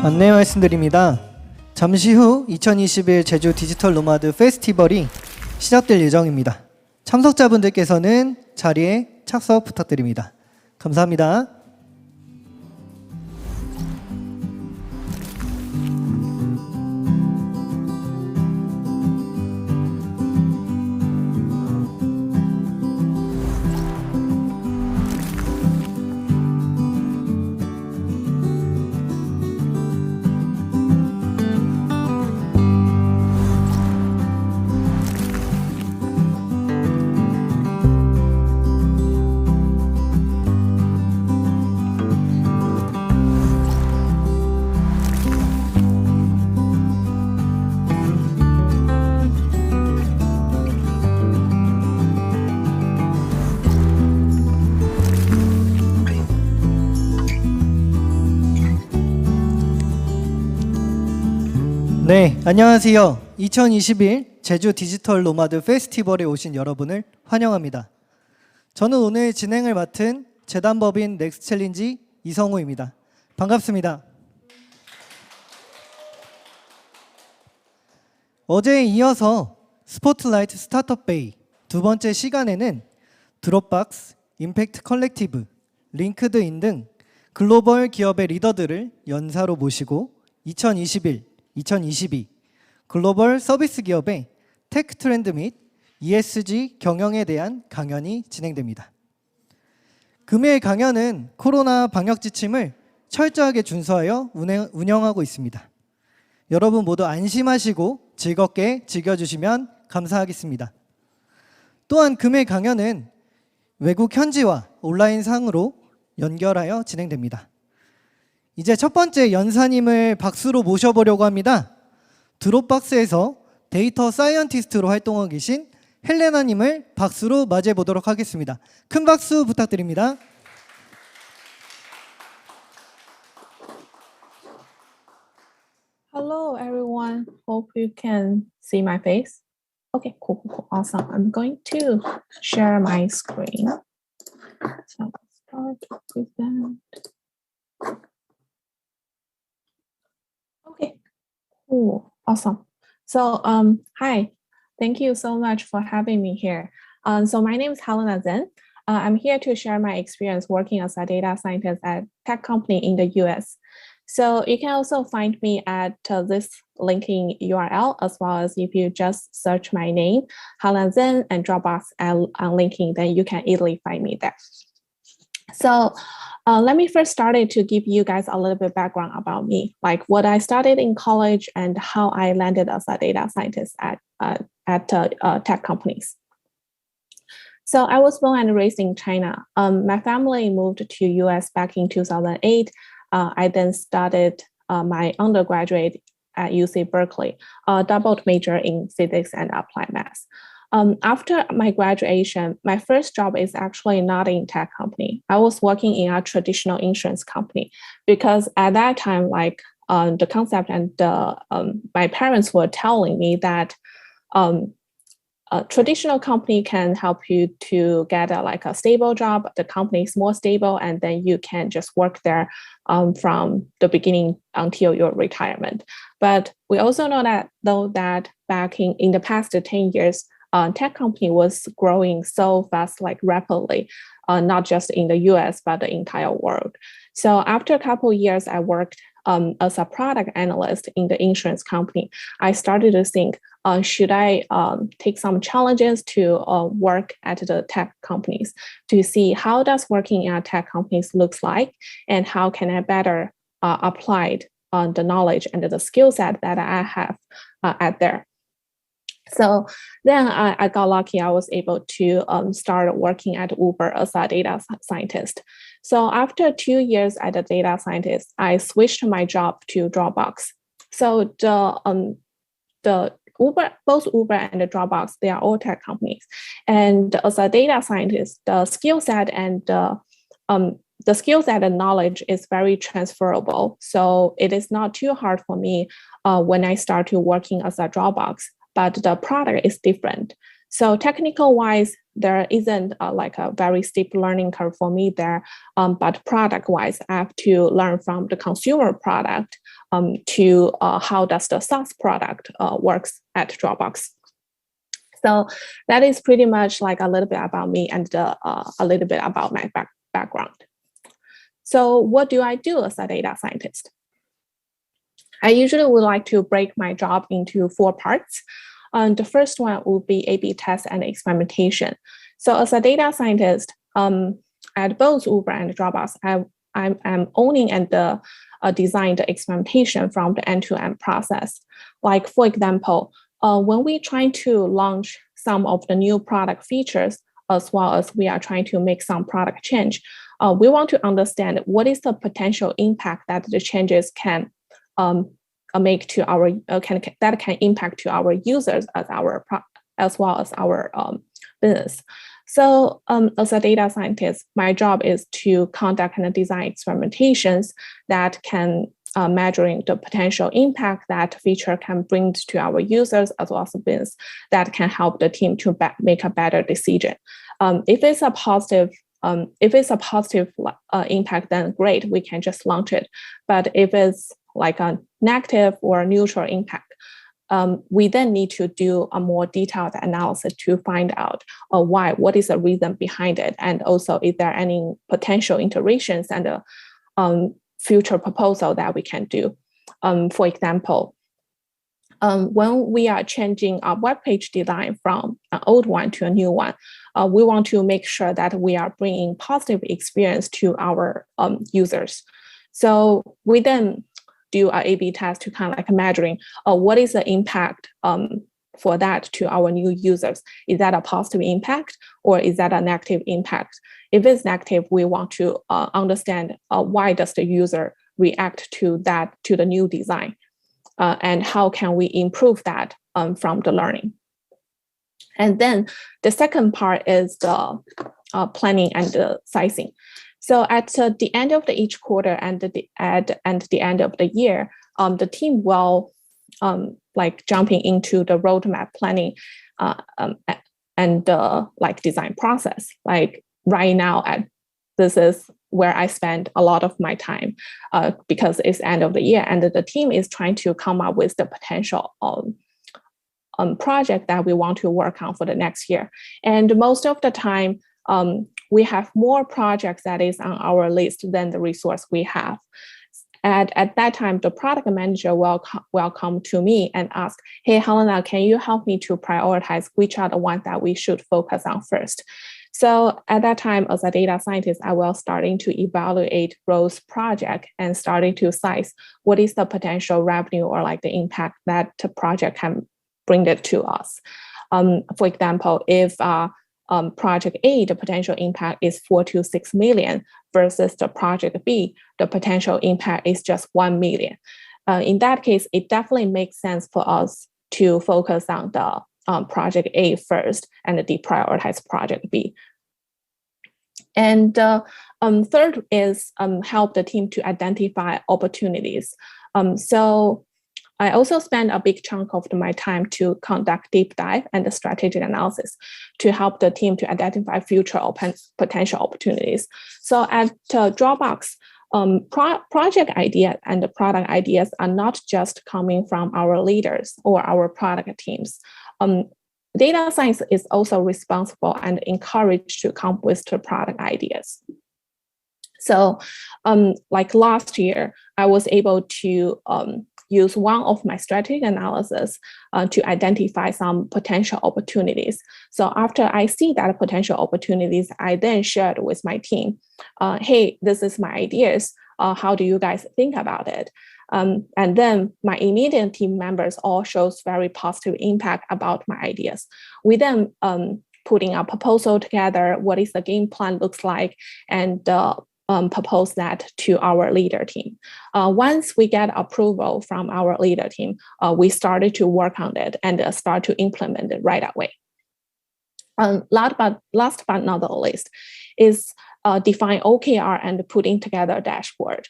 안내 말씀드립니다. 잠시 후 2021 제주 디지털노마드 페스티벌이 시작될 예정입니다. 참석자분들께서는 자리에 착석 부탁드립니다. 감사합니다. 네, 안녕하세요. 2021 제주 디지털 노마드 페스티벌에 오신 여러분을 환영합니다. 저는 오늘 진행을 맡은 재단법인 넥스트챌린지 이성우입니다. 반갑습니다. 어제에 이어서 스포트라이트 스타트업베이 두 번째 시간에는 드롭박스, 임팩트 컬렉티브, 링크드인 등 글로벌 기업의 리더들을 연사로 모시고 2021 2022 글로벌 서비스 기업의 테크 트렌드 및 ESG 경영에 대한 강연이 진행됩니다. 금일 강연은 코로나 방역 지침을 철저하게 준수하여 운영하고 있습니다. 여러분 모두 안심하시고 즐겁게 즐겨주시면 감사하겠습니다. 또한 금일 강연은 외국 현지와 온라인상으로 연결하여 진행됩니다. 이제 첫 번째 연사님을 박수로 모셔보려고 합니다. 드롭박스에서 데이터 사이언티스트로 활동하고 계신 헬레나님을 박수로 맞이해 보도록 하겠습니다. 큰 박수 부탁드립니다. Hello everyone, hope you can see my face. Okay, cool, awesome. I'm going to share my screen. So start with that. Okay, cool, awesome. So hi, thank you so much for having me here. So my name is Helena Zen. I'm here to share my experience working as a data scientist at a tech company in the US. So you can also find me at this linking URL, as well as if you just search my name, Helena Zen, and Dropbox on linking, then you can easily find me there. So let me first start to give you guys a little bit background about me, like what I studied in college and how I landed as a data scientist at tech companies. So I was born and raised in China. My family moved to US back in 2008. I then started my undergraduate at UC Berkeley, double major in physics and applied math. After my graduation, my first job is actually not in tech company. I was working in a traditional insurance company because at that time, like the concept and my parents were telling me that a traditional company can help you to get a stable job. The company is more stable, and then you can just work there from the beginning until your retirement. But we also know that back in the past 10 years, tech company was growing so fast, like rapidly, not just in the US, but the entire world. So after a couple of years, I worked as a product analyst in the insurance company. I started to think, should I take some challenges to work at the tech companies to see how does working in a tech companies looks like, and how can I better apply the knowledge and the skill set that I have at there. So then I got lucky. I was able to start working at Uber as a data scientist. So after 2 years as a data scientist, I switched my job to Dropbox. So the Uber, both Uber and the Dropbox, they are all tech companies. And as a data scientist, the skill set and knowledge is very transferable. So it is not too hard for me when I started working as a Dropbox, but the product is different. So technical wise, there isn't like a very steep learning curve for me there, but product wise, I have to learn from the consumer product to how does the SaaS product works at Dropbox. So that is pretty much like a little bit about me and a little bit about my background. So what do I do as a data scientist? I usually would like to break my job into 4 parts. The first one would be A/B test and experimentation. So as a data scientist, at both Uber and Dropbox, I'm owning and design the experimentation from the end-to-end process. Like for example, when we try to launch some of the new product features, as well as we are trying to make some product change, we want to understand what is the potential impact that the changes can make to our that can impact to our users as well as our business. So as a data scientist, my job is to conduct and design experimentations that can measuring the potential impact that feature can bring to our users as well as the business that can help the team to make a better decision. If it's a positive impact, then great, we can just launch it. But if it's like a negative or neutral impact, we then need to do a more detailed analysis to find out what is the reason behind it, and also is there any potential iterations and future proposal that we can do. For example, when we are changing our web page design from an old one to a new one, we want to make sure that we are bringing positive experience to our users. So we then do our A/B test to kind of like measuring what is the impact for that to our new users. Is that a positive impact or is that a negative impact? If it's negative, we want to understand why does the user react to the new design, and how can we improve that from the learning. And then the second part is the planning and the sizing. So at the end of each quarter and at the end of the year, the team will like jumping into the roadmap planning and like design process. Like right now, this is where I spend a lot of my time because it's end of the year, and the team is trying to come up with the potential project that we want to work on for the next year. And most of the time, we have more projects that is on our list than the resource we have. And at that time, the product manager will come to me and ask, hey, Helena, can you help me to prioritize which are the ones that we should focus on first? So at that time, as a data scientist, I will starting to evaluate those projects and starting to size what is the potential revenue or like the impact that the project can bring it to us. For example, if project A, the potential impact is 4 to 6 million versus the project B, the potential impact is just 1 million. In that case, it definitely makes sense for us to focus on the project A first and deprioritize project B. And third is help the team to identify opportunities. So I also spend a big chunk of my time to conduct deep dive and the strategic analysis to help the team to identify future potential opportunities. So at Dropbox, project ideas and the product ideas are not just coming from our leaders or our product teams. Data science is also responsible and encouraged to come up with the product ideas. So like last year, I was able to use one of my strategic analysis to identify some potential opportunities. So after I see that potential opportunities, I then shared with my team, hey, this is my ideas. How do you guys think about it? And then my immediate team members all shows very positive impact about my ideas. We then putting a proposal together, what is the game plan looks like, and propose that to our leader team. Once we get approval from our leader team, we started to work on it and start to implement it right away. Last but not the least is define OKR and putting together a dashboard.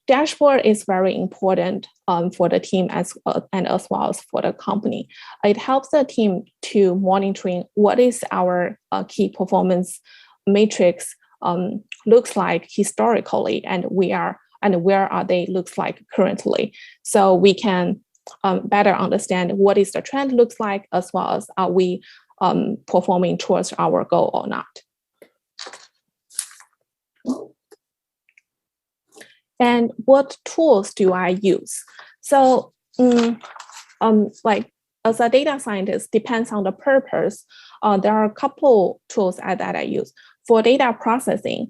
Dashboard is very important for the team and as well as for the company. It helps the team to monitoring what is our key performance matrix looks like historically, and where are they looks like currently. So we can better understand what is the trend looks like, as well as are we performing towards our goal or not. And what tools do I use? So, like as a data scientist, depends on the purpose. There are a couple tools that I use for data processing.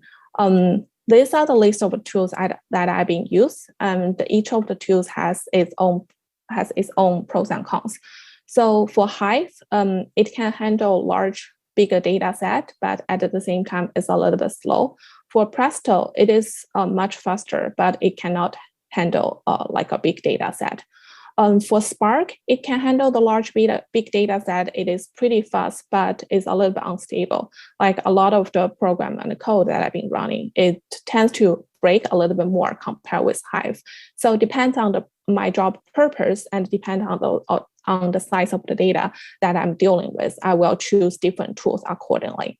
These are the list of tools that I've been used, and each of the tools has its own pros and cons. So for Hive, it can handle bigger data set, but at the same time, it's a little bit slow. For Presto, it is much faster, but it cannot handle like a big data set. For Spark, it can handle the big data set. It is pretty fast, but it's a little bit unstable. Like a lot of the program and the code that I've been running, it tends to break a little bit more compared with Hive. So it depends on my job purpose and depends on the size of the data that I'm dealing with. I will choose different tools accordingly.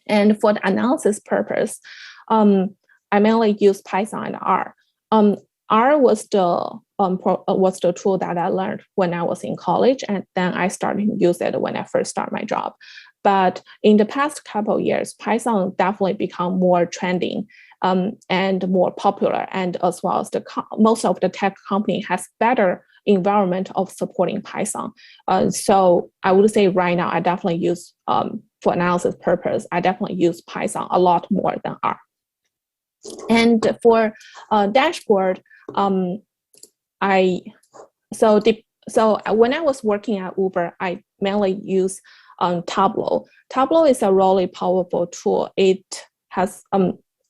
And for the analysis purpose, I mainly use Python and R. R was the tool that I learned when I was in college, and then I started to use it when I first started my job. But in the past couple of years, Python definitely become more trending and more popular, and as well as most of the tech company has better environment of supporting Python. So I would say right now, I definitely use, for analysis purpose, I definitely use Python a lot more than R. And for dashboard, so when I was working at Uber, I mainly use Tableau. Tableau is a really powerful tool. It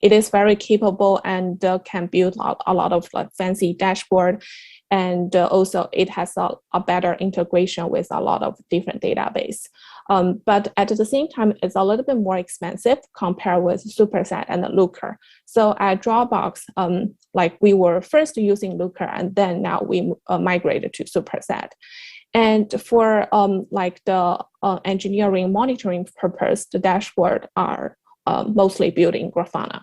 is very capable and can build a lot of like fancy dashboard. And also it has a better integration with a lot of different database. But at the same time, it's a little bit more expensive compared with Superset and Looker. So at Dropbox, like we were first using Looker, and then now we migrated to Superset. And for like the engineering monitoring purpose, the dashboard are mostly built in Grafana.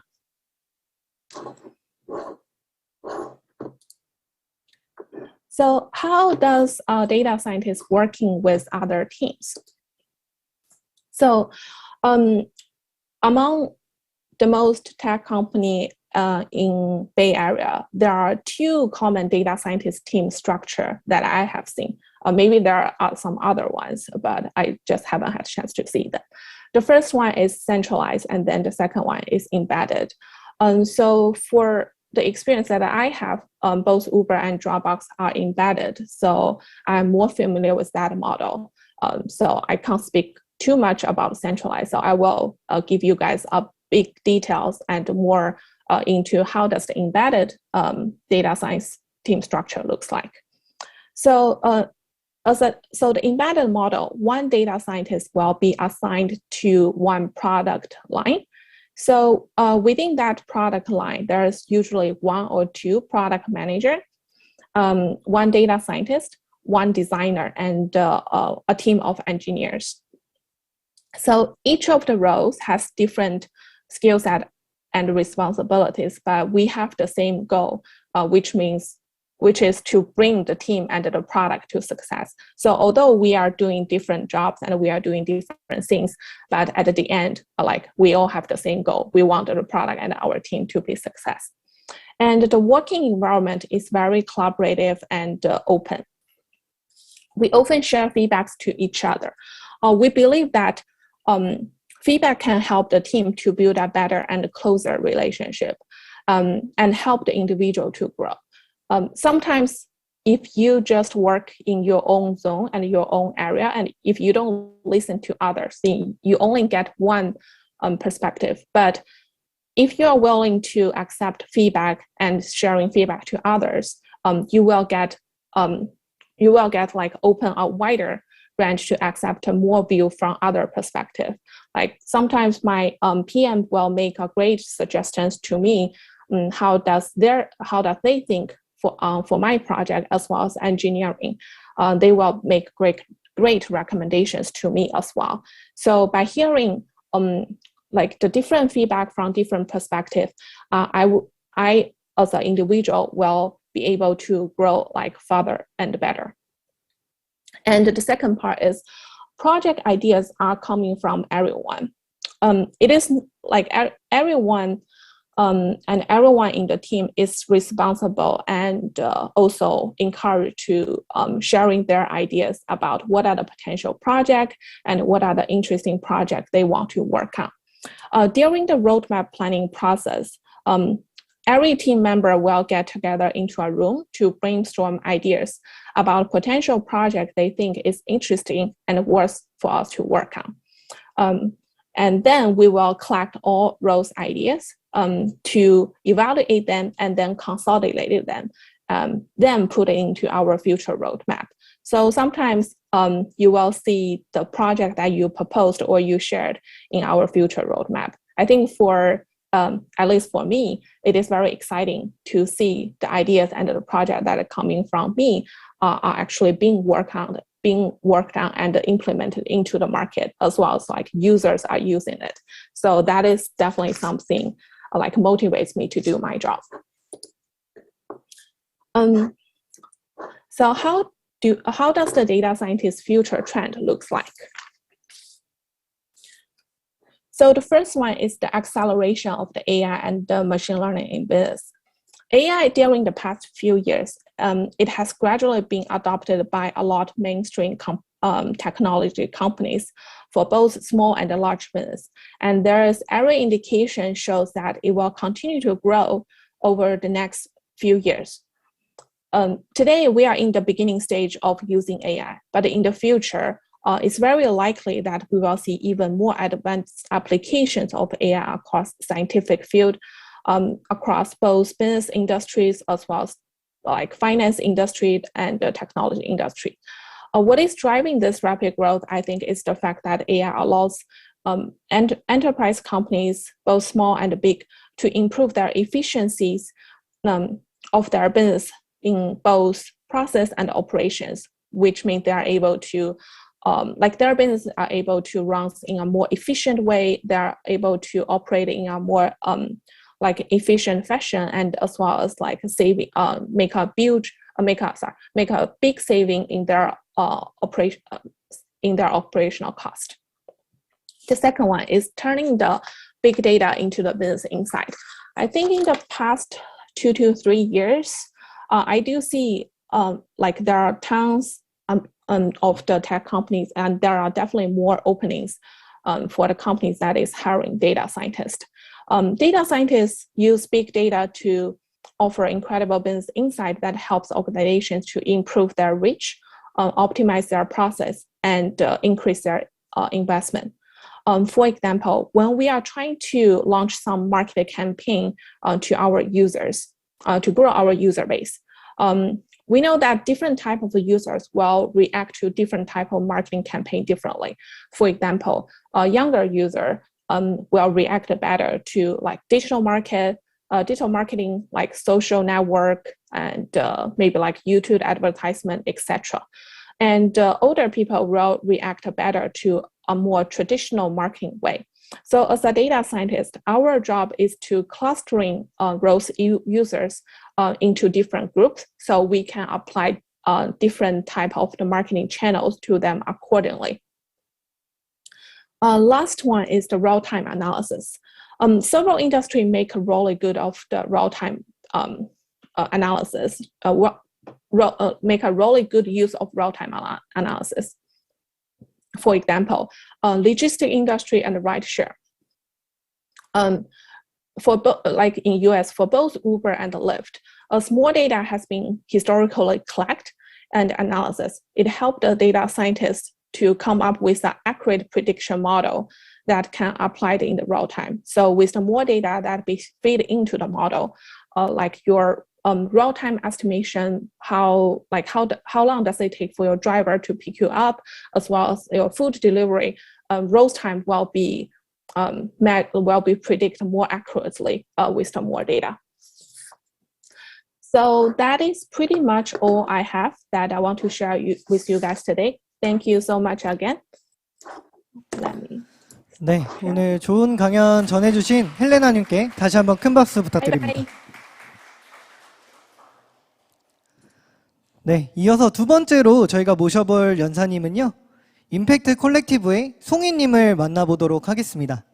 So how does a data scientist working with other teams? So among the most tech company in Bay Area, there are two common data scientist team structure that I have seen. Maybe there are some other ones, but I just haven't had a chance to see them. The first one is centralized, and then the second one is embedded. So for the experience that I have, both Uber and Dropbox are embedded. So I'm more familiar with that model. So I can't speak too much about centralized. So I will give you guys big details and more into how does the embedded data science team structure looks like. So the embedded model, one data scientist will be assigned to one product line. So within that product line, there's usually one or two product manager, one data scientist, one designer, and a team of engineers. So each of the roles has different skill set and responsibilities, but we have the same goal, which is to bring the team and the product to success. So although we are doing different jobs and we are doing different things, but at the end, like we all have the same goal. We want the product and our team to be success. And the working environment is very collaborative and open. We often share feedbacks to each other. We believe that feedback can help the team to build a better and closer relationship and help the individual to grow. Sometimes if you just work in your own zone and your own area, and if you don't listen to others, then you only get one perspective. But if you are willing to accept feedback and sharing feedback to others, you will get like open a wider range to accept a more view from other perspective. Like sometimes my PM will make a great suggestions to me how does they think for my project as well as engineering. They will make great recommendations to me as well. So by hearing like the different feedback from different perspectives, I as an individual will be able to grow like further and better. And the second part is project ideas are coming from everyone. It is like everyone and everyone in the team is responsible and also encouraged to sharing their ideas about what are the potential projects and what are the interesting projects they want to work on. During the roadmap planning process, every team member will get together into a room to brainstorm ideas about potential project they think is interesting and worth for us to work on. And then we will collect all those ideas to evaluate them and then consolidate them, then put it into our future roadmap. So sometimes you will see the project that you proposed or you shared in our future roadmap. I think for at least for me, it is very exciting to see the ideas and the project that are coming from me are actually being worked on and implemented into the market, as well as like users are using it. So that is definitely something like motivates me to do my job. So how does the data scientist future trend looks like? So the first one is the acceleration of the AI and the machine learning in business. AI during the past few years, it has gradually been adopted by a lot of mainstream technology companies for both small and large business. And there is every indication shows that it will continue to grow over the next few years. Today, we are in the beginning stage of using AI, but in the future, it's very likely that we will see even more advanced applications of AI across scientific field, across both business industries as well as like finance industry and the technology industry. What is driving this rapid growth, I think, is the fact that AI allows enterprise companies, both small and big, to improve their efficiencies of their business in both process and operations, which means they are able to like their business are able to run in a more efficient way. They're able to operate in a more like efficient fashion, and as well as like saving, make a big saving in their operational cost. The second one is turning the big data into the business insight. I think in the past 2 to 3 years, I do see like there are tons of the tech companies, and there are definitely more openings for the companies that is hiring data scientists. Data scientists use big data to offer incredible business insight that helps organizations to improve their reach, optimize their process, and increase their investment. For example, when we are trying to launch some marketing campaign to our users, to grow our user base, we know that different type of users will react to different type of marketing campaign differently. For example, a younger user will react better to like digital marketing, like social network and maybe like YouTube advertisement, etc. And older people will react better to a more traditional marketing way. So as a data scientist, our job is to clustering those users into different groups, so we can apply different type of the marketing channels to them accordingly. Last one is the real-time analysis. Several industries make a really good of the real-time analysis, make a really good use of real-time analysis. For example, logistic industry and rideshare. Like in US, for both Uber and Lyft, as more data has been historically collected and analysis, it helped the data scientists to come up with an accurate prediction model that can apply it in the real time. So with the more data that be fed into the model, like your real-time estimation, how long does it take for your driver to pick you up, as well as your food delivery, road time will be predicted more accurately with the more data. So that is pretty much all I have that I want to share with you guys today. Thank you so much again. Let me. 네, 오늘 좋은 강연 전해주신 헬레나님께 다시 한번 큰 박수 부탁드립니다. Bye-bye. 네, 이어서 두 번째로 저희가 모셔볼 연사님은요, 임팩트 콜렉티브의 송이님을 만나보도록 하겠습니다.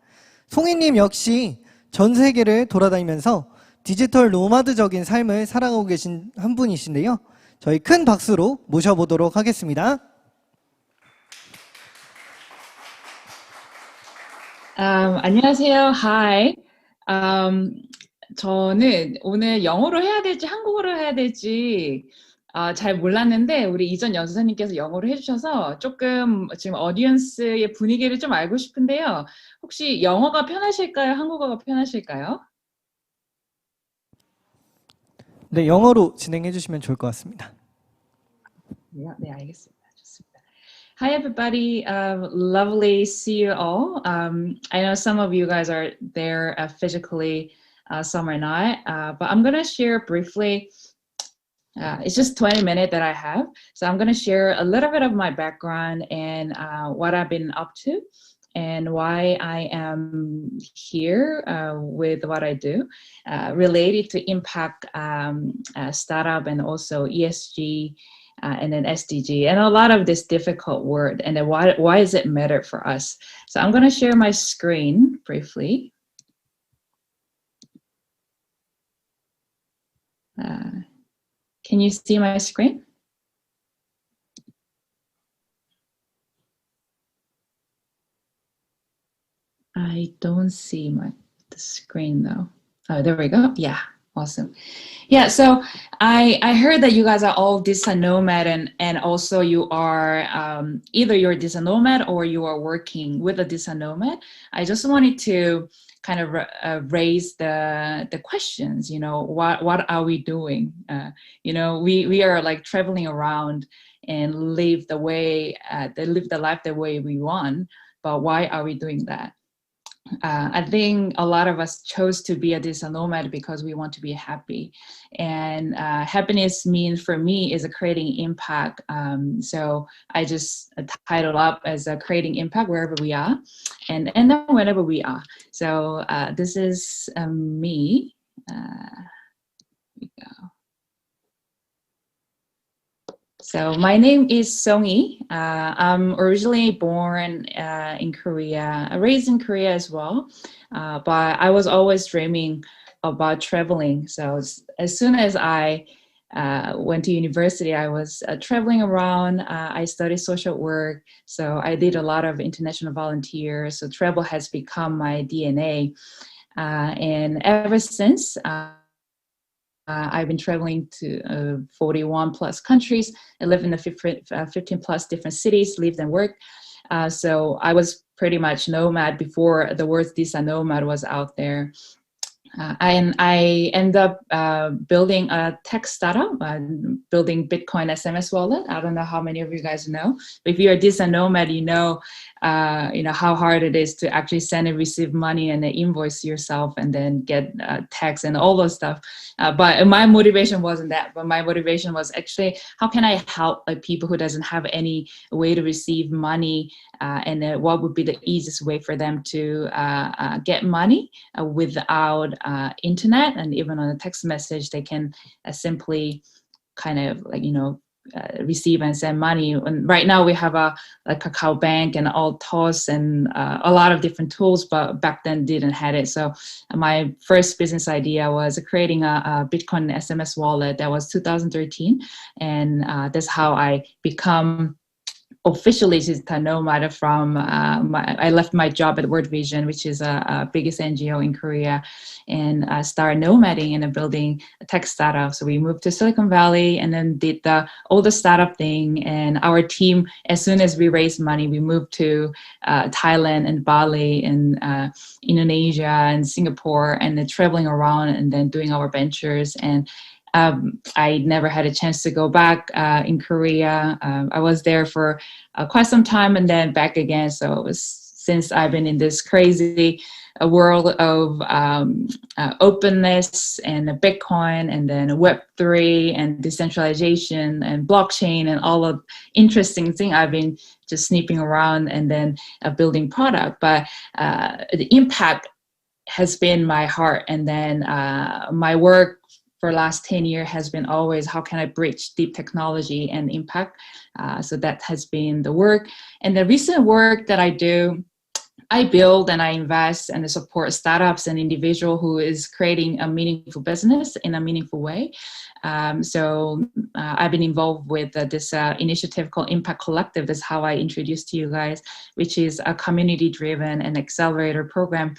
송이님 역시 전 세계를 돌아다니면서 디지털 노마드적인 삶을 살아가고 계신 한 분이신데요. 저희 큰 박수로 모셔보도록 하겠습니다. 안녕하세요. Hi. 저는 오늘 영어로 해야 될지 한국어로 해야 될지 잘 몰랐는데 우리 이전 연수사님께서 영어로 해주셔서 조금 지금 어디언스의 분위기를 좀 알고 싶은데요. 혹시 영어가 편하실까요? 한국어가 편하실까요? 네, 영어로 진행해 주시면 좋을 것 같습니다. 네, 알겠습니다. 좋습니다. Hi, everybody. Lovely see you all. I know some of you guys are there physically, some are not, but I'm going to share briefly. It's just 20 minutes that I have. So I'm going to share a little bit of my background and what I've been up to and why I am here with what I do related to impact startup and also ESG and then SDG and a lot of this difficult word and then why does it matter for us? So I'm going to share my screen briefly. Can you see my screen? I don't see the screen though. Oh, there we go. Yeah, awesome. Yeah, so I heard that you guys are all digital nomad and also you are either you're a digital nomad or you are working with a digital nomad. I just wanted to kind of raise the questions, you know, what are we doing? You know, we are like traveling around and live the life the way we want, but why are we doing that? I think a lot of us chose to be a digital nomad because we want to be happy, and happiness means for me is creating impact. So I just titled up as creating impact wherever we are, and then whenever we are. So this is me. Here we go. So my name is Songi. I'm originally born in Korea, raised in Korea as well, but I was always dreaming about traveling. So as soon as I went to university, I was traveling around. I studied social work, so I did a lot of international volunteers. So travel has become my DNA, and ever since, I've been traveling to 41 plus countries. I live in the 15 plus different cities, lived and worked. So I was pretty much nomad before the word digital nomad was out there. And I ended up building a tech startup, building Bitcoin SMS wallet. I don't know how many of you guys know, but if you're a digital nomad, you know how hard it is to actually send and receive money and then invoice yourself and then get tax and all those stuff. But my motivation wasn't that. But my motivation was actually, how can I help people who doesn't have any way to receive money, and what would be the easiest way for them to get money without internet, and even on a text message they can simply kind of receive and send money. And right now we have a Kakao Bank and Altos and a lot of different tools, but back then didn't have it. So my first business idea was creating a Bitcoin SMS wallet. That was 2013, and that's how I become officially digital nomad from I left my job at World Vision, which is a biggest NGO in Korea, and started nomading and building a tech startup. So we moved to Silicon Valley and then did all the startup thing. And our team, as soon as we raised money, we moved to Thailand and Bali and Indonesia and Singapore, and then traveling around and then doing our ventures. And I never had a chance to go back in Korea. I was there for quite some time and then back again. So it was since I've been in this crazy world of openness and Bitcoin and then Web3 and decentralization and blockchain and all of interesting things. I've been just sniffing around and then building product. But the impact has been my heart. And then my work for the last 10 years has been always, how can I bridge deep technology and impact? So that has been the work. And the recent work that I do, I build and I invest and I support startups and individual who is creating a meaningful business in a meaningful way. So I've been involved with this initiative called Impact Collective. That's how I introduced to you guys, which is a community-driven and accelerator program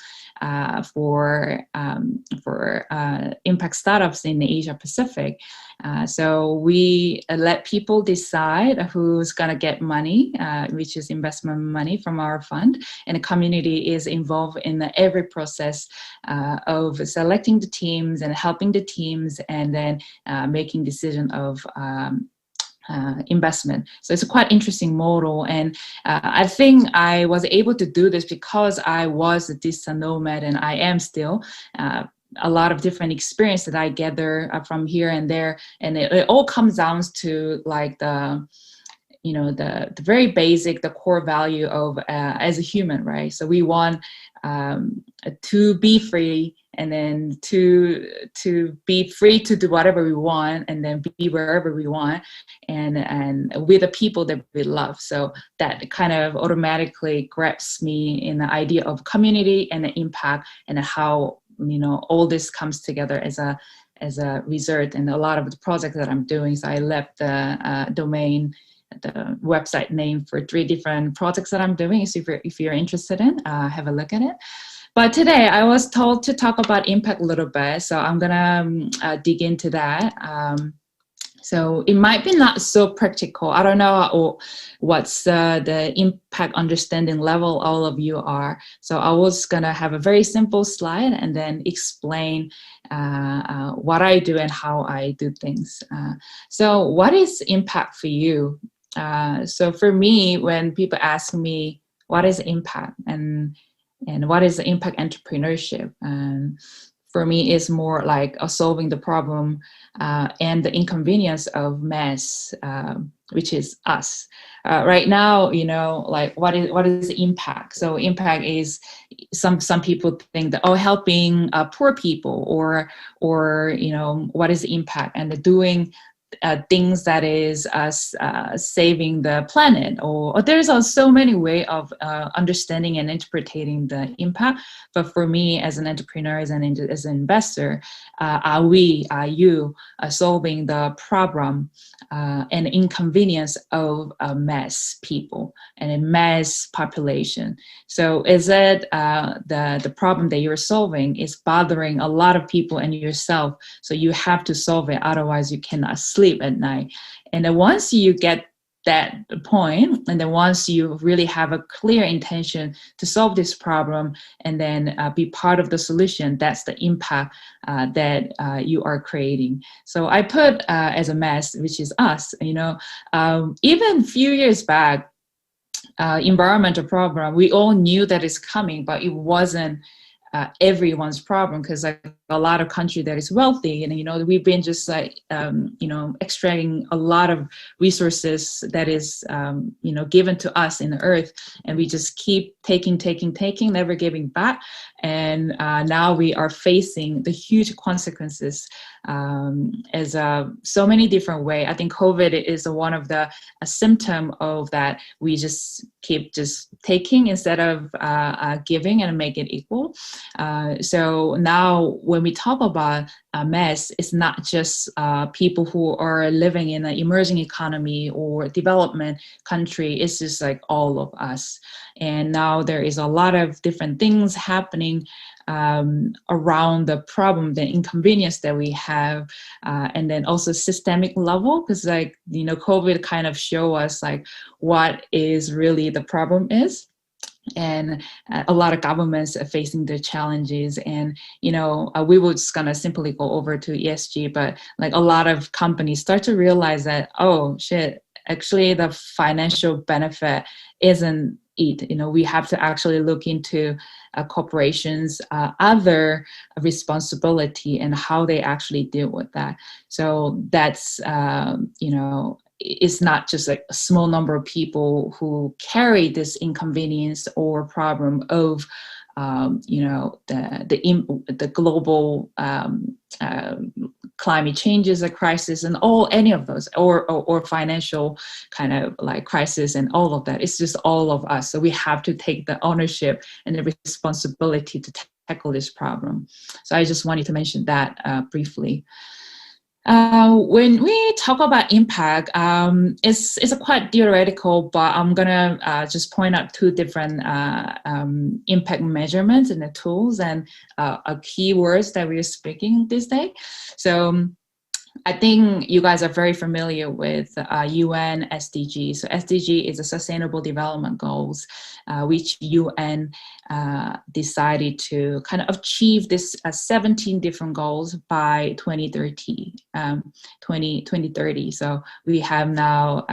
for impact startups in the Asia Pacific. So we let people decide who's gonna get money, which is investment money from our fund, and the community is involved in every process of selecting the teams and helping the teams, and then making decision of investment. So it's a quite interesting model, and I think I was able to do this because I was a digital nomad, and I am still. A lot of different experience that I gather from here and there, and it all comes down to like the very basic, the core value of as a human, right? So we want to be free, and then to be free to do whatever we want, and then be wherever we want, and with the people that we love. So that kind of automatically grabs me in the idea of community and the impact, and how all this comes together as a result. And a lot of the projects that I'm doing, so I left the domain, the website name for 3 different projects that I'm doing. So if you're interested in, have a look at it. But today I was told to talk about impact a little bit, so I'm gonna dig into that. So it might be not so practical. I don't know what's the impact understanding level all of you are. So I was gonna have a very simple slide and then explain what I do and how I do things. So what is impact for you? So for me, when people ask me, what is impact and what is the impact entrepreneurship? For me, it's more like solving the problem and the inconvenience of mass, which is us. Right now, like what is the impact? So impact is some people think that helping poor people, or what is the impact? And the doing things that is saving the planet, or there's so many ways of understanding and interpreting the impact. But for me, as an entrepreneur, as an investor, are you solving the problem and inconvenience of a mass people and a mass population? So is it the problem that you're solving is bothering a lot of people and yourself, so you have to solve it, otherwise you cannot sleep at night. And then once you get that point, and then once you really have a clear intention to solve this problem and then be part of the solution, that's the impact that you are creating. So I put as a mass, which is us. Even a few years back, environmental problem, we all knew that it's coming, but it wasn't everyone's problem, because like a lot of country that is wealthy, and we've been just like extracting a lot of resources that is given to us in the earth, and we just keep taking, never giving back. And now we are facing the huge consequences as so many different ways. I think COVID is one of the symptom of that. We just keep just taking instead of giving and make it equal. So now when we talk about a mess, it's not just people who are living in an emerging economy or development country. It's just like all of us. And now there is a lot of different things happening around the problem, the inconvenience that we have, and then also systemic level, because like COVID kind of show us like what is really the problem is. And a lot of governments are facing the challenges, and we were just gonna simply go over to ESG, but like a lot of companies start to realize that, oh shit, actually the financial benefit isn't it. We have to actually look into corporations' other responsibility and how they actually deal with that. So that's, it's not just like a small number of people who carry this inconvenience or problem of the global climate changes, a crisis, and any of those, or financial kind of like crisis, and all of that. It's just all of us. So we have to take the ownership and the responsibility to tackle this problem. So I just wanted to mention that briefly. When we talk about impact, it's a quite theoretical, but I'm gonna just point out two different impact measurements and the tools and keywords that we're speaking this day. So I think you guys are very familiar with UN SDG. So SDG is the Sustainable Development Goals, which UN decided to kind of achieve this 17 different goals by 2030. So we have now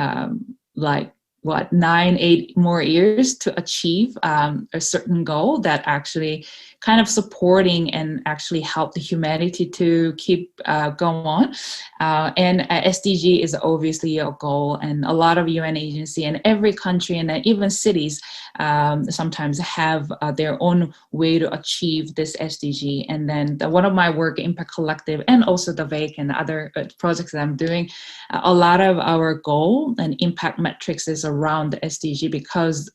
9-8 more years to achieve a certain goal that actually kind of supporting and actually help the humanity to keep going on. And SDG is obviously a goal, and a lot of UN agency and every country and even cities sometimes have their own way to achieve this SDG. And then one of my work, Impact Collective, and also the VAC and other projects that I'm doing, a lot of our goal and impact metrics is around the SDG because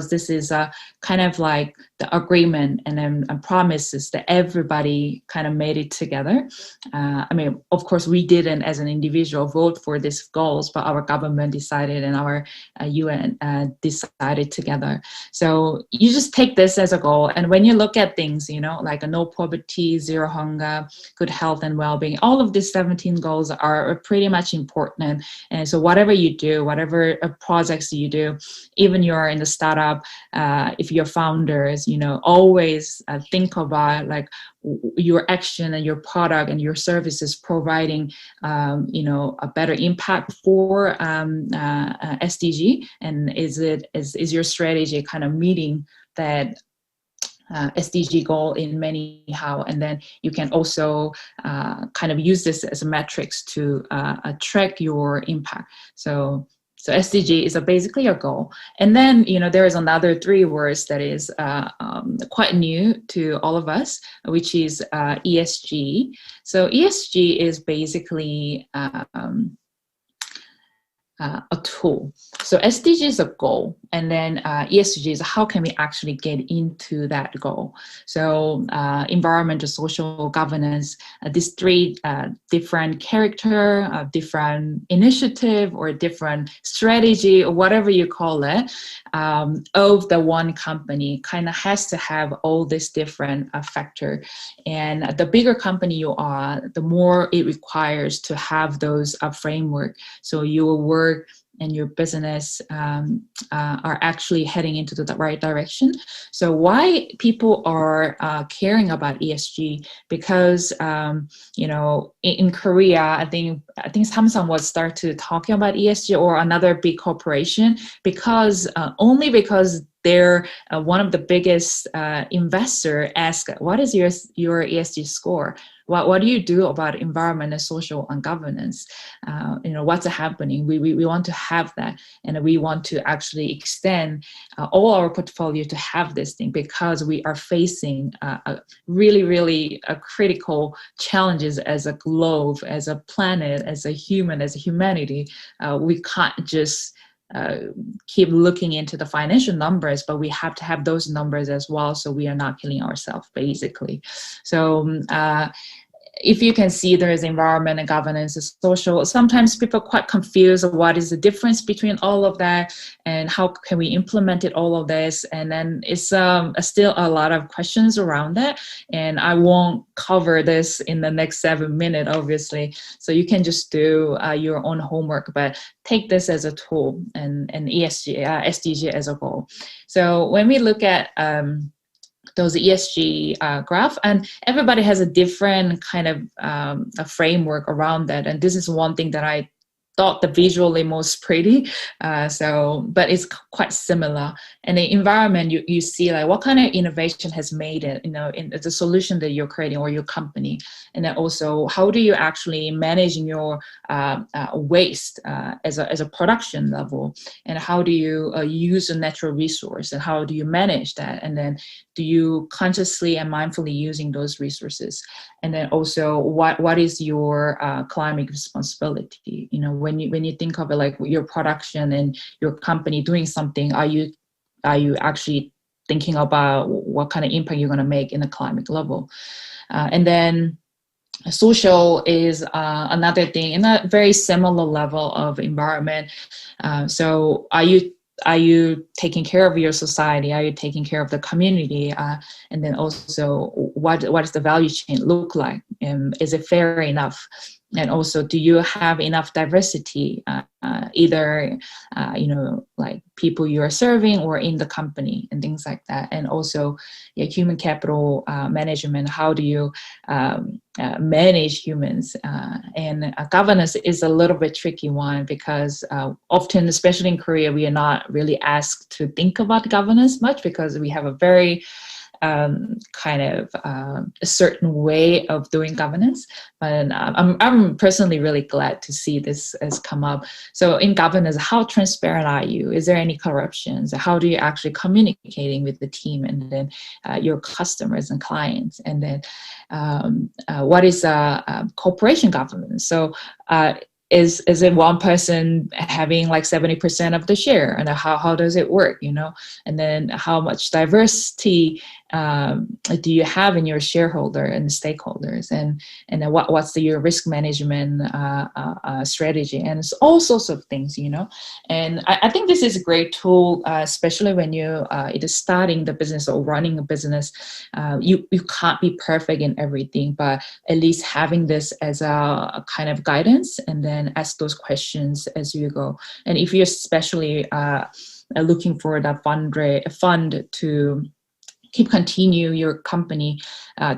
this is a kind of like the agreement and then promises that everybody kind of made it together. I mean, of course, we didn't as an individual vote for these goals, but our government decided and our UN decided together. So you just take this as a goal. And when you look at things, like a no poverty, zero hunger, good health and well-being, all of these 17 goals are pretty much important. And so whatever you do, whatever projects you do, even you're in the startup, if you're founders, always think about like your action and your product and your services providing, a better impact for SDG, and is your strategy kind of meeting that SDG goal in many how, and then you can also kind of use this as a metrics to track your impact. So SDG is basically a goal. And then, there is another 3 words that is quite new to all of us, which is ESG. So ESG is basically a tool. So SDG is a goal, and then ESG is how can we actually get into that goal. So environmental, social, governance, these 3 different character, different initiative, or different strategy, or whatever you call it, of the one company kind of has to have all these different factor. And the bigger company you are, the more it requires to have those framework. So your work and your business are actually heading into the right direction. So why people are caring about ESG? Because in Korea, I think Samsung would start to talking about ESG, or another big corporation, because only because they're one of the biggest investor ask, what is your ESG score? What do you do about environment and social and governance? What's happening? We want to have that, and we want to actually extend all our portfolio to have this thing, because we are facing really, really critical challenges as a globe, as a planet, as a human, as a humanity. We can't just keep looking into the financial numbers, but we have to have those numbers as well, so we are not killing ourselves, basically. So if you can see, there is environment and governance and social. Sometimes people are quite confused of what is the difference between all of that and how can we implement it, all of this. And then it's still a lot of questions around that. And I won't cover this in the next 7 minutes, obviously. So you can just do your own homework, but take this as a tool, and ESG, SDG as a goal. So when we look at those ESG graph, and everybody has a different kind of a framework around that. And this is one thing that I thought the visually most pretty. But it's quite similar. And the environment, you see like what kind of innovation has made it, in the solution that you're creating or your company. And then also, how do you actually manage your waste as a production level? And how do you use a natural resource? And how do you manage that? And then do you consciously and mindfully using those resources? And then also, what is your climate responsibility? When you think of it, like your production and your company doing something, are you actually thinking about what kind of impact you're going to make in the climate level? And then social is another thing in a very similar level of environment. So are you taking care of your society? Are you taking care of the community? And then also, what does the value chain look like? Is it fair enough? And also, do you have enough diversity, either, like people you are serving or in the company and things like that? And also, human capital management. How do you manage humans? And governance is a little bit tricky one because often, especially in Korea, we are not really asked to think about governance much because we have a very kind of a certain way of doing governance. But I'm personally really glad to see this has come up. So in governance, how transparent are you? Is there any corruptions? How do you actually communicating with the team and then your customers and clients? And then what is corporation governance? So is it one person having like 70% of the share, and how does it work, and then how much diversity do you have in your shareholder and stakeholders, and then what's your risk management strategy, and it's all sorts of things, and I think this is a great tool, especially when you either starting the business or running a business. You can't be perfect in everything, but at least having this as a kind of guidance, and then ask those questions as you go. And if you're especially looking for that fund to continue your company,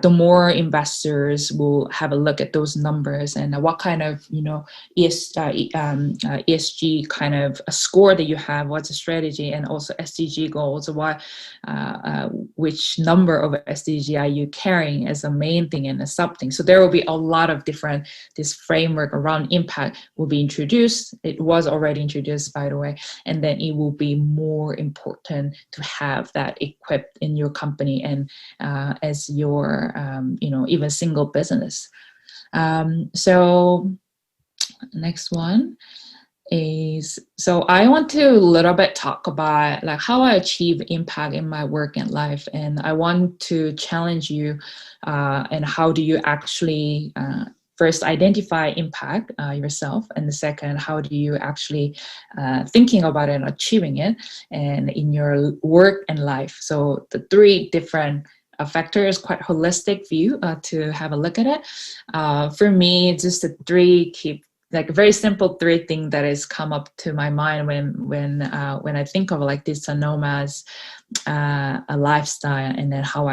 the more investors will have a look at those numbers and what kind of ESG kind of a score that you have, what's the strategy, and also SDG goals, which number of SDG are you carrying as a main thing and a sub thing. So there will be a lot of different, this framework around impact will be introduced. It was already introduced, by the way, and then it will be more important to have that equipped in your company and as your even single business. So next one is, so I want to a little bit talk about like how I achieve impact in my work and life, and I want to challenge you and how do you actually first identify impact yourself, and the second, how do you actually thinking about it and achieving it and in your work and life. So the three different factors, quite holistic view to have a look at it. For me, just the three like very simple three things that has come up to my mind when I think of like digital nomads, a lifestyle, and then how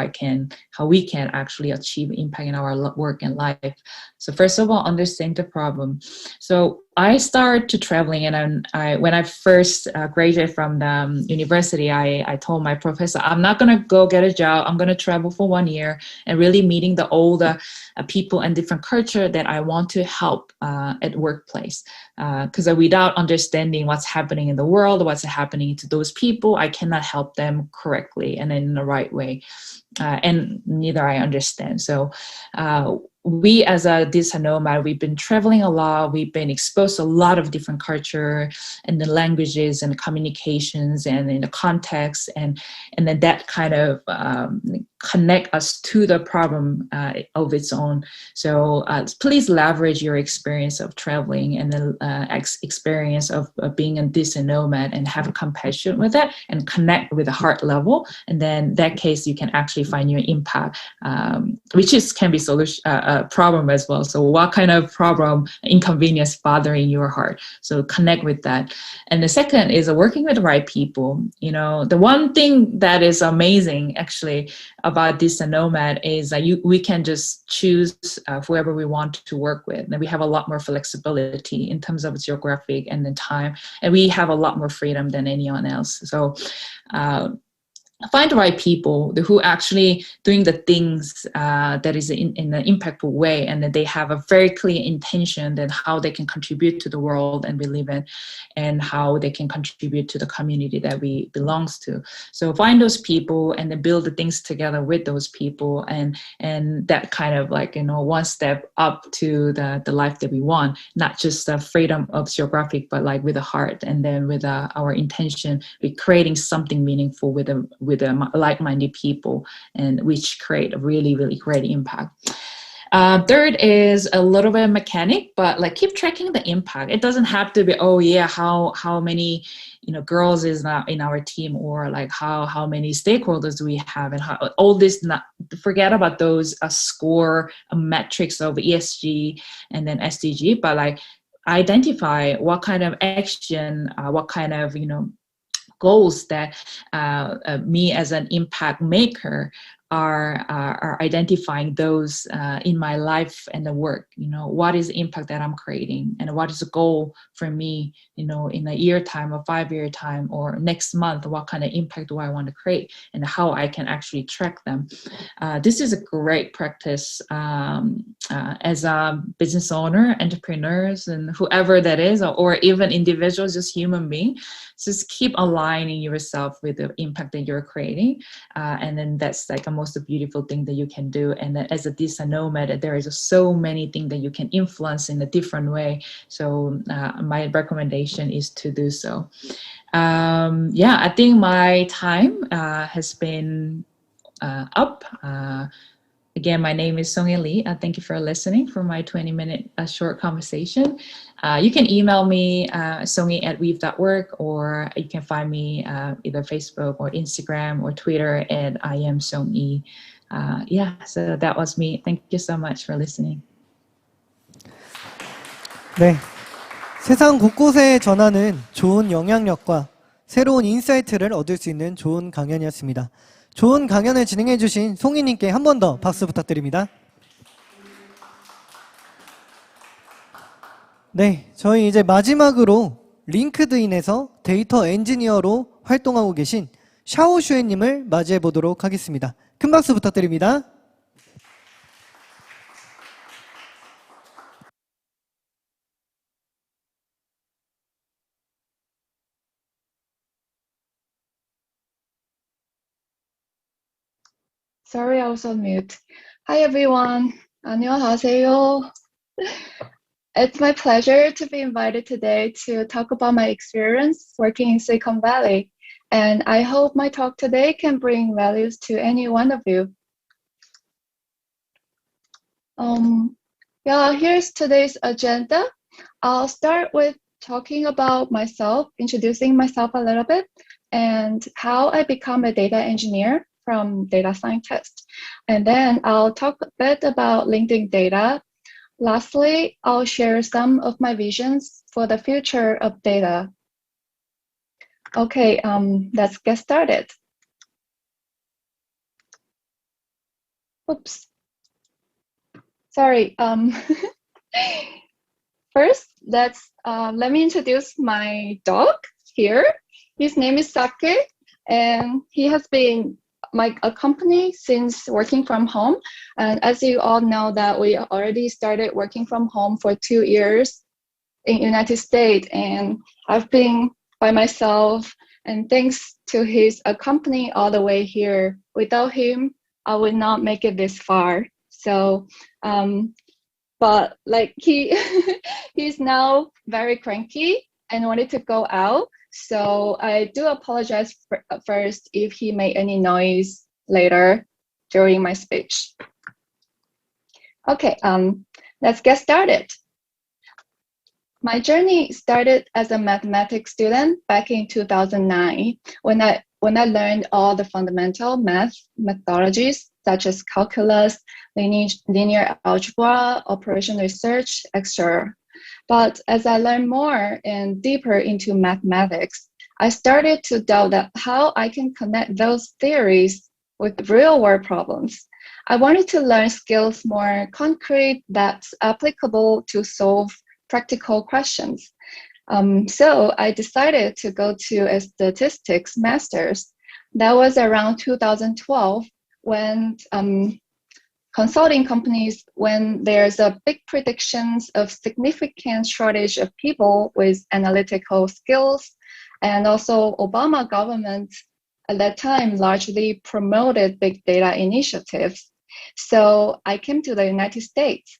we can actually achieve impact in our work and life. So first of all, understand the problem. So I started to traveling, and when I first graduated from the university, I told my professor, I'm not gonna go get a job. I'm gonna travel for 1 year and really meeting the older people and different culture that I want to help at workplace. Because without understanding what's happening in the world, what's happening to those people, I cannot help them correctly and in the right way. And neither I understand. So we as a digital nomad, we've been traveling a lot. We've been exposed to a lot of different culture and the languages and the communications and in the context, and then that kind of connect us to the problem of its own. So please leverage your experience of traveling and the experience of being a digital nomad and have compassion with it and connect with the heart level. And then in that case, you can actually find your impact, which can be a problem as well. So what kind of problem, inconvenience bothering your heart? So connect with that. And the second is working with the right people. You know, the one thing that is amazing actually about this nomad is that we can just choose whoever we want to work with. And we have a lot more flexibility in terms of geographic and the time. And we have a lot more freedom than anyone else. So find the right people who actually doing the things that is in an impactful way, and that they have a very clear intention that how they can contribute to the world and we live in, and how they can contribute to the community that we belongs to. So find those people and then build the things together with those people, and that kind of like, you know, one step up to the life that we want, not just the freedom of geographic, but like with the heart, and then with our intention, we're creating something meaningful with like-minded people, and which create a really, really great impact. Third is a little bit mechanic, but like keep tracking the impact. It doesn't have to be, oh yeah, how many, you know, girls is not in our team, or like how many stakeholders do we have, and how all this, not forget about those score metrics of ESG and then SDG, but like identify what kind of action, what kind of, you know, goals that me as an impact maker are identifying those in my life and the work. You know, what is the impact that I'm creating, and what is the goal for me, you know, in a year time or 5-year time or next month, what kind of impact do I want to create, and how I can actually track them. This is a great practice as a business owner, entrepreneurs, and whoever that is, or even individuals, just human being. Just keep aligning yourself with the impact that you're creating, and then that's like a most beautiful thing that you can do. And then as a digital nomad, there is so many things that you can influence in a different way. So my recommendation is to do so. Yeah, I think my time has been up. Again, my name is Song Lee. Thank you for listening for my 20-minute short conversation. You can email me, songy@weave.work, or you can find me either Facebook or Instagram or Twitter at I am Songy. Yeah, so that was me. Thank you so much for listening. 네, 세상 곳곳에 전하는 좋은 영향력과 새로운 인사이트를 얻을 수 있는 좋은 강연이었습니다. 좋은 강연을 진행해 주신 송이님께 한 번 더 박수 부탁드립니다. 네, 저희 이제 마지막으로 링크드인에서 데이터 엔지니어로 활동하고 계신 샤오슈에님을 맞이해 보도록 하겠습니다. 큰 박수 부탁드립니다. Sorry, I was on mute. Hi, everyone. 안녕하세요. It's my pleasure to be invited today to talk about my experience working in Silicon Valley. And I hope my talk today can bring values to any one of you. Yeah, here's today's agenda. I'll start with talking about myself, introducing myself a little bit, and how I become a data engineer from data scientist. And then I'll talk a bit about LinkedIn data. Lastly, I'll share some of my visions for the future of data. Okay, let's get started. Oops. Sorry. First, let me introduce my dog here. His name is Sake, and he has been a company since working from home. And as you all know that we already started working from home for 2 years in United States, and I've been by myself, and thanks to his company all the way here. Without him, I would not make it this far. So, but like he's now very cranky and wanted to go out. So I do apologize first if he made any noise later during my speech. Okay, let's get started. My journey started as a mathematics student back in 2009 when I learned all the fundamental math methodologies such as calculus, linear algebra, operation research, etc. But as I learned more and deeper into mathematics, I started to doubt that how I can connect those theories with real-world problems. I wanted to learn skills more concrete that's applicable to solve practical questions. So I decided to go to a statistics master's. That was around 2012 when consulting companies, when there's a big predictions of significant shortage of people with analytical skills, and also Obama government at that time largely promoted big data initiatives. So I came to the United States.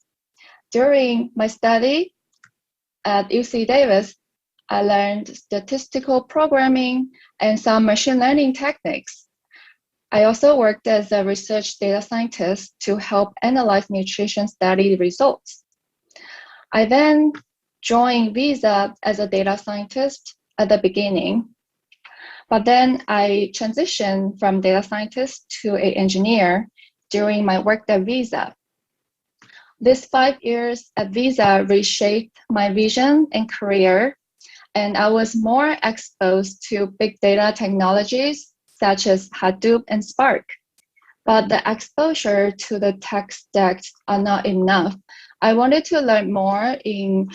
During my study at UC Davis, I learned statistical programming and some machine learning techniques. I also worked as a research data scientist to help analyze nutrition study results. I then joined Visa as a data scientist at the beginning, but then I transitioned from data scientist to an engineer during my work at Visa. This 5 years at Visa reshaped my vision and career, and I was more exposed to big data technologies such as Hadoop and Spark. But the exposure to the tech stacks are not enough. I wanted to learn more in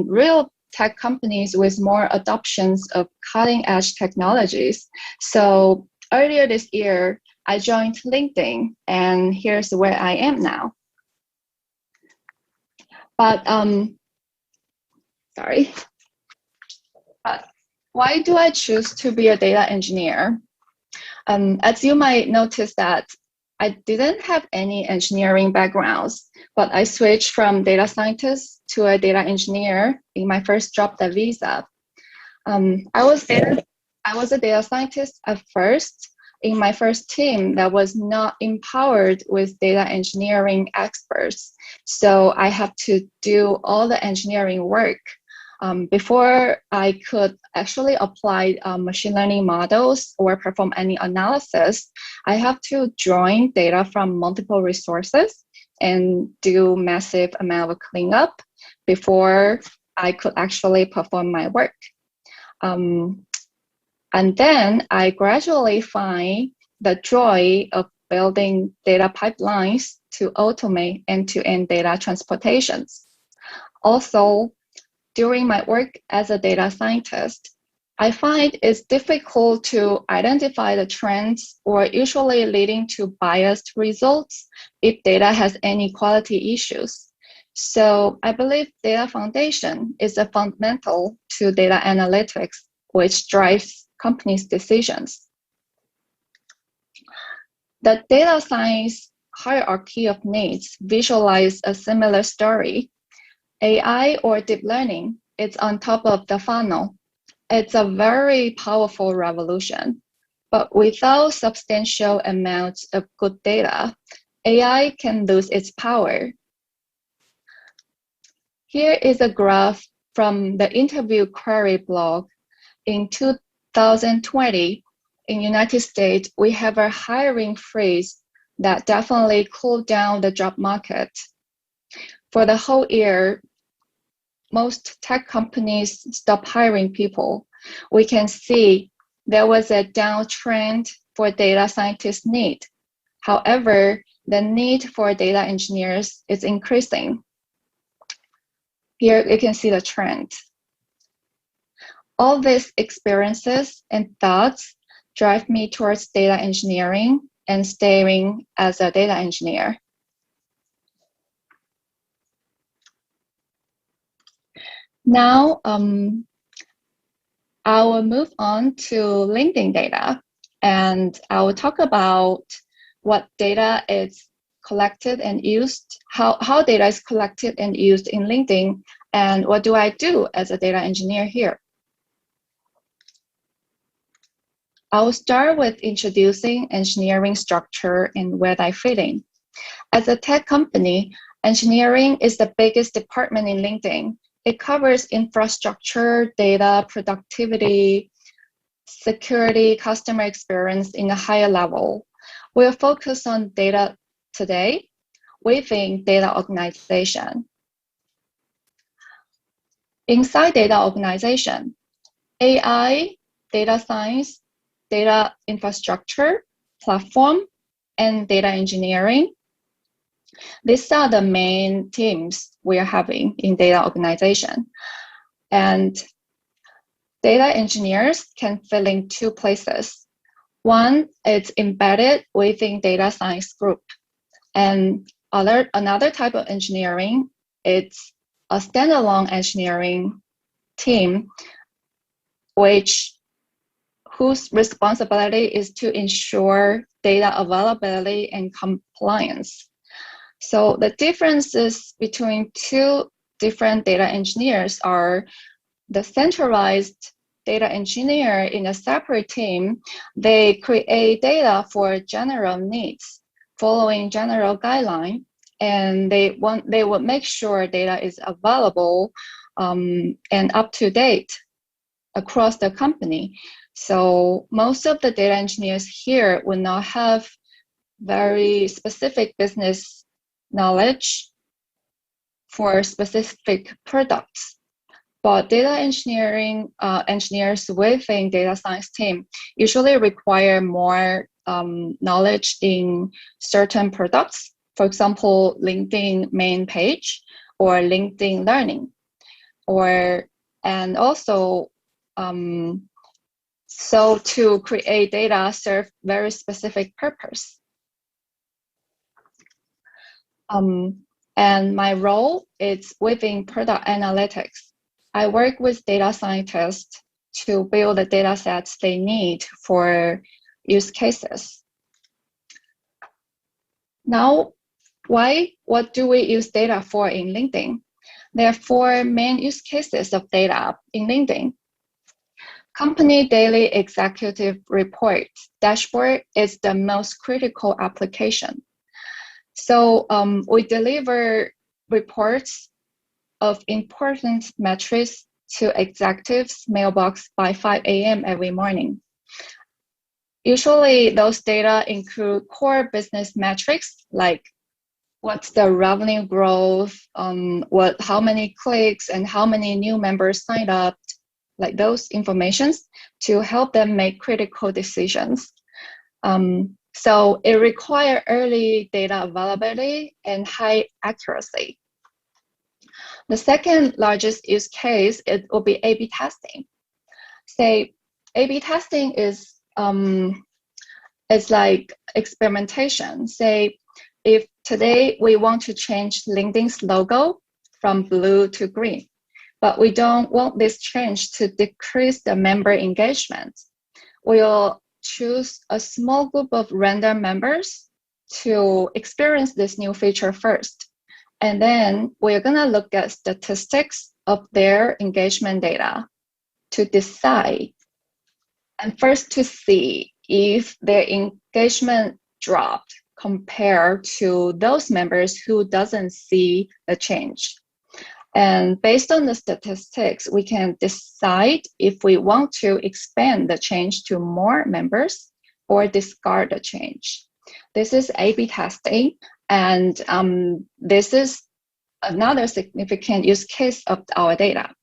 real tech companies with more adoptions of cutting-edge technologies. So earlier this year, I joined LinkedIn, and here's where I am now. But why do I choose to be a data engineer? As you might notice that I didn't have any engineering backgrounds, but I switched from data scientist to a data engineer in my first job at Visa. I was a data scientist at first in my first team that was not empowered with data engineering experts. So I had to do all the engineering work. Before I could actually apply machine learning models or perform any analysis, I have to join data from multiple resources and do massive amount of cleanup before I could actually perform my work. And then I gradually find the joy of building data pipelines to automate end-to-end data transportations. Also, during my work as a data scientist, I find it's difficult to identify the trends or usually leading to biased results if data has any quality issues. So I believe data foundation is a fundamental to data analytics, which drives companies' decisions. The data science hierarchy of needs visualize a similar story. AI or deep learning is on top of the funnel. It's a very powerful revolution, but without substantial amounts of good data, AI can lose its power. Here is a graph from the interview query blog. In 2020, in United States, we have a hiring freeze that definitely cooled down the job market. For the whole year, most tech companies stopped hiring people. We can see there was a downtrend for data scientists' need. However, the need for data engineers is increasing. Here you can see the trend. All these experiences and thoughts drive me towards data engineering and staying as a data engineer. Now, I will move on to LinkedIn data, and I will talk about what data is collected and used, how data is collected and used in LinkedIn, and what do I do as a data engineer here. I will start with introducing engineering structure and where I fit in. As a tech company, engineering is the biggest department in LinkedIn. It covers infrastructure, data, productivity, security, customer experience in a higher level. We'll focus on data today within data organization. Inside data organization, AI, data science, data infrastructure, platform, and data engineering. These are the main teams we are having in data organization. And data engineers can fill in two places. One is embedded within data science group. And another type of engineering, it's a standalone engineering team, whose responsibility is to ensure data availability and compliance. So the differences between two different data engineers are the centralized data engineer in a separate team, they create data for general needs, following general guideline, and they will make sure data is available and up to date across the company. So most of the data engineers here will not have very specific business knowledge for specific products. But data engineering engineers within data science team usually require more knowledge in certain products. For example, LinkedIn main page or LinkedIn Learning, and also so to create data serve very specific purpose. And my role is within product analytics. I work with data scientists to build the data sets they need for use cases. Now, what do we use data for in LinkedIn? There are four main use cases of data in LinkedIn. Company daily executive report dashboard is the most critical application. So we deliver reports of important metrics to executives' mailbox by 5 a.m. every morning. Usually those data include core business metrics like what's the revenue growth, how many clicks and how many new members signed up, like those informations to help them make critical decisions. So it requires early data availability and high accuracy. The second largest use case, it will be A/B testing. Say A/B testing is like experimentation. Say if today we want to change LinkedIn's logo from blue to green, but we don't want this change to decrease the member engagement, we'll choose a small group of random members to experience this new feature first. And then we're gonna look at statistics of their engagement data to decide, and first to see if their engagement dropped compared to those members who doesn't see the change. And based on the statistics, we can decide if we want to expand the change to more members or discard the change. This is A/B testing, and this is another significant use case of our data.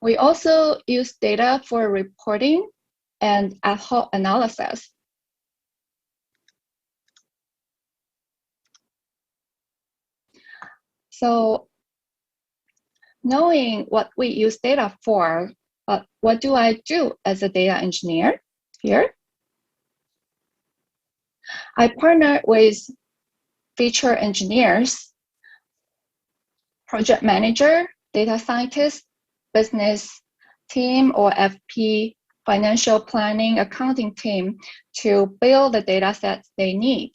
We also use data for reporting and ad hoc analysis. So knowing what we use data for, but what do I do as a data engineer here? I partner with feature engineers, project manager, data scientist, business team or FP, financial planning, accounting team to build the data sets they need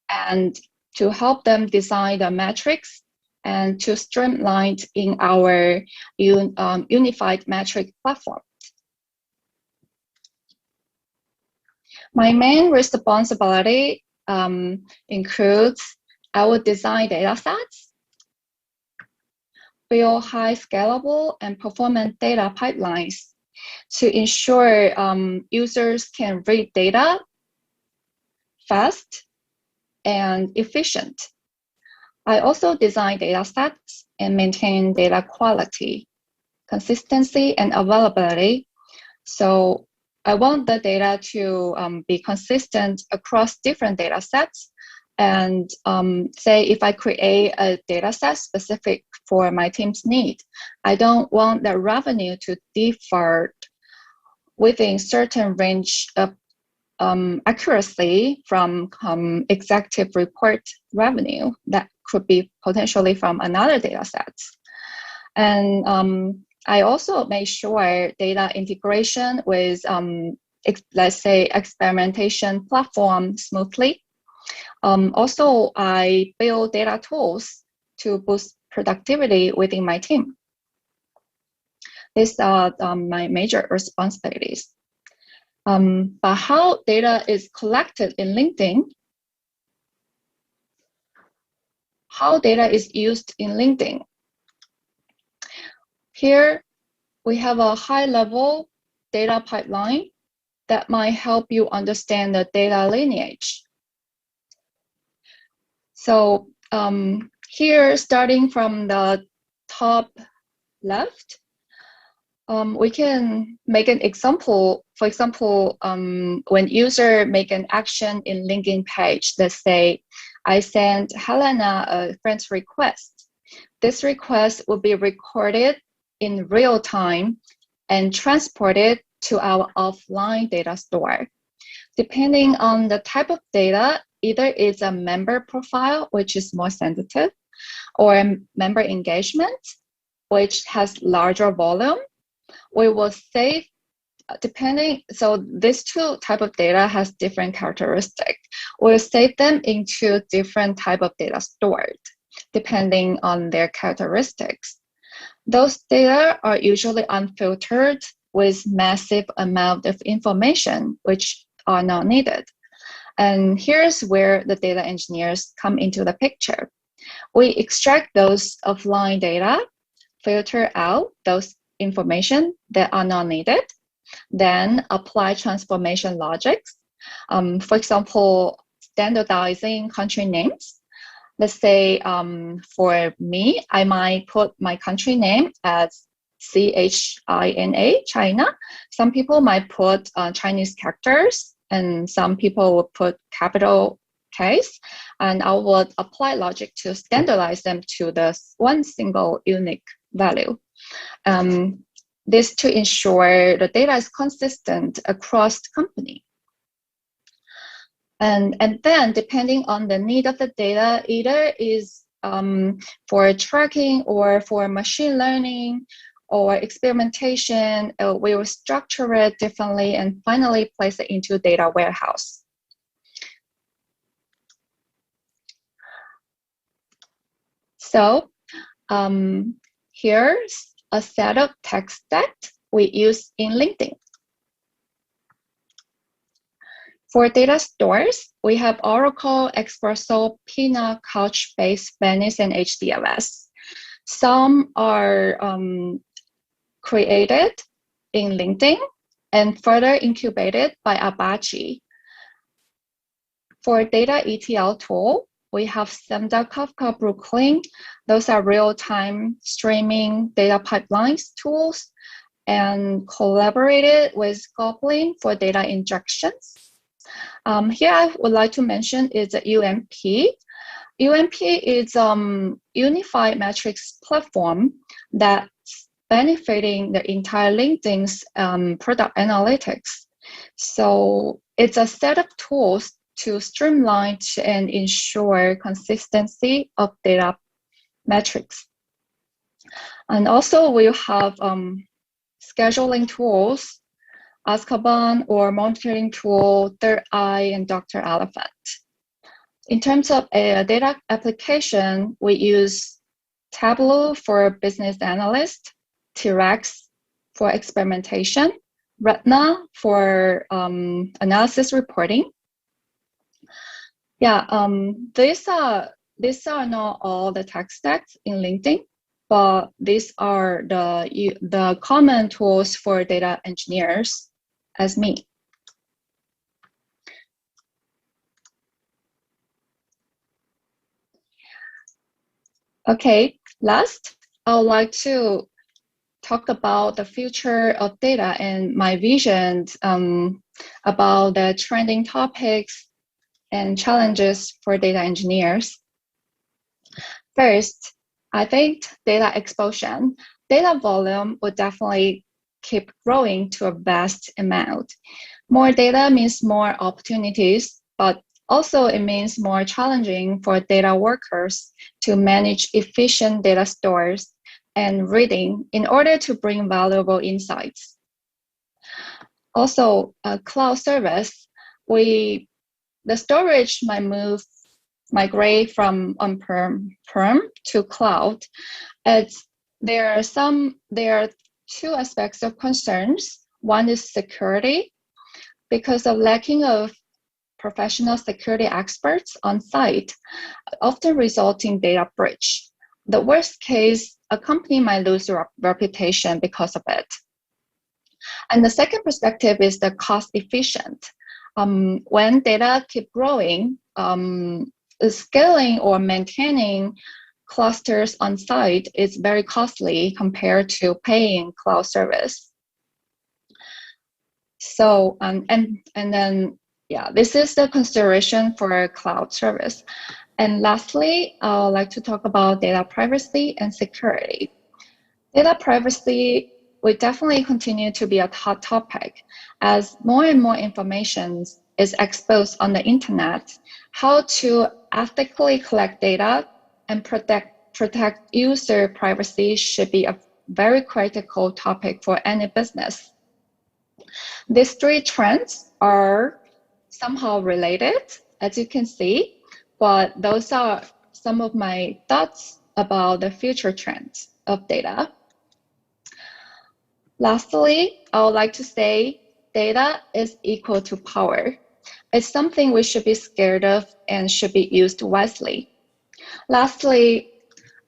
and to help them design the metrics and to streamline in our unified metric platform. My main responsibility includes I will design data sets, build high scalable and performant data pipelines to ensure users can read data fast, and efficient. I also design data sets and maintain data quality, consistency, and availability. So I want the data to be consistent across different data sets. And say if I create a data set specific for my team's need, I don't want the revenue to differ within certain range of accuracy from executive report revenue that could be potentially from another data set. And I also make sure data integration with, let's say, experimentation platform smoothly. Also, I build data tools to boost productivity within my team. These are my major responsibilities. But how data is collected in LinkedIn? How data is used in LinkedIn? Here, we have a high-level data pipeline that might help you understand the data lineage. So here, starting from the top left, we can make an example. For example, when user make an action in LinkedIn page, let's say I send Helena a friend's request. This request will be recorded in real time and transported to our offline data store. Depending on the type of data, either it's a member profile, which is more sensitive, or member engagement, which has larger volume. We will save depending, so these two type of data has different characteristics. We'll save them into different type of data stored, depending on their characteristics. Those data are usually unfiltered with massive amount of information, which are not needed. And here's where the data engineers come into the picture. We extract those offline data, filter out those information that are not needed, then apply transformation logics. For example, standardizing country names. Let's say for me, I might put my country name as CHINA, China. Some people might put Chinese characters, and some people will put capital Ks, and I would apply logic to standardize them to the one single unique value. This to ensure the data is consistent across the company. And then depending on the need of the data, either is for tracking or for machine learning or experimentation, we will structure it differently and finally place it into data warehouse. So here's a set of text that we use in LinkedIn. For data stores, we have Oracle, Expresso, Pina, Couchbase, Venice, and HDFS. Some are created in LinkedIn and further incubated by Apache. For data ETL tool, we have Semda, Kafka, Brooklyn. Those are real-time streaming data pipelines tools, and collaborated with Goblin for data injections. Here I would like to mention is the UMP. UMP is unified metrics platform that's benefiting the entire LinkedIn's product analytics. So it's a set of tools to streamline and ensure consistency of data metrics. And also we have scheduling tools, Azkaban or monitoring tool, Third Eye, and Dr. Elephant. In terms of a data application, we use Tableau for business analyst, T-Rex for experimentation, Retina for analysis reporting. Yeah, these are not all the tech stacks in LinkedIn, but these are the common tools for data engineers as me. Okay, last, I would like to talk about the future of data and my vision about the trending topics and challenges for data engineers. First, I think data explosion. Data volume will definitely keep growing to a vast amount. More data means more opportunities, but also it means more challenging for data workers to manage efficient data stores and reading in order to bring valuable insights. Also, cloud service, the storage might migrate from on-prem to cloud. There are two aspects of concerns. One is security, because of lacking of professional security experts on site, often result in data breach. The worst case, a company might lose their reputation because of it. And the second perspective is the cost efficient. When data keep growing, scaling or maintaining clusters on site is very costly compared to paying cloud service. So, and then, yeah, this is the consideration for cloud service. And lastly, I would like to talk about data privacy and security. Data privacy will definitely continue to be a hot topic as more and more information is exposed on the internet. How to ethically collect data and protect user privacy should be a very critical topic for any business. These three trends are somehow related, as you can see, but those are some of my thoughts about the future trends of data. Lastly, I would like to say data is equal to power. It's something we should be scared of and should be used wisely. Lastly,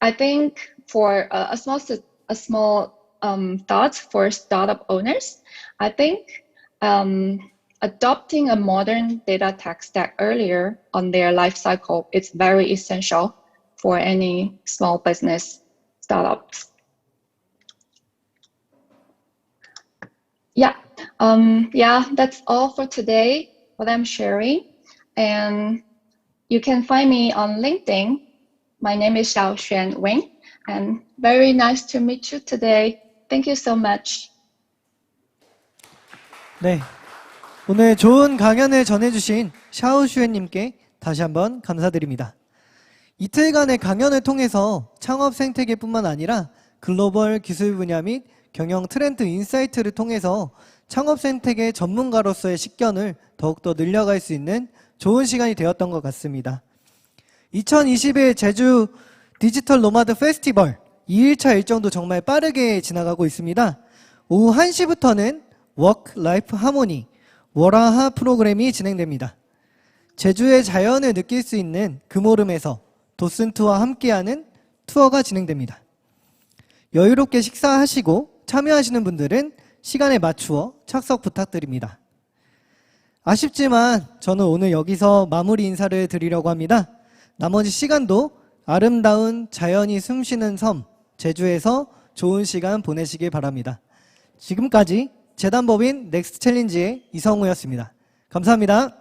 I think for a small thought for startup owners, I think adopting a modern data tech stack earlier on their life cycle is very essential for any small business startups. Yeah, that's all for today, what I'm sharing. And you can find me on LinkedIn. My name is Xiaoxuan Wing, and very nice to meet you today. Thank you so much. 네, 오늘 좋은 강연을 전해주신 샤오슈엔님께 다시 한번 감사드립니다. 이틀간의 강연을 통해서 창업 생태계뿐만 아니라 글로벌 기술 분야 및 경영 트렌드 인사이트를 통해서 창업 생태계 전문가로서의 식견을 더욱더 늘려갈 수 있는 좋은 시간이 되었던 것 같습니다. 2021 제주 디지털노마드 페스티벌 2일차 일정도 정말 빠르게 지나가고 있습니다. 오후 1시부터는 워크 라이프 하모니 월화하 프로그램이 진행됩니다. 제주의 자연을 느낄 수 있는 금오름에서 도슨트와 함께하는 투어가 진행됩니다. 여유롭게 식사하시고 참여하시는 분들은 시간에 맞추어 착석 부탁드립니다. 아쉽지만 저는 오늘 여기서 마무리 인사를 드리려고 합니다. 나머지 시간도 아름다운 자연이 숨쉬는 섬 제주에서 좋은 시간 보내시길 바랍니다. 지금까지 재단법인 넥스트 챌린지의 이성우였습니다. 감사합니다.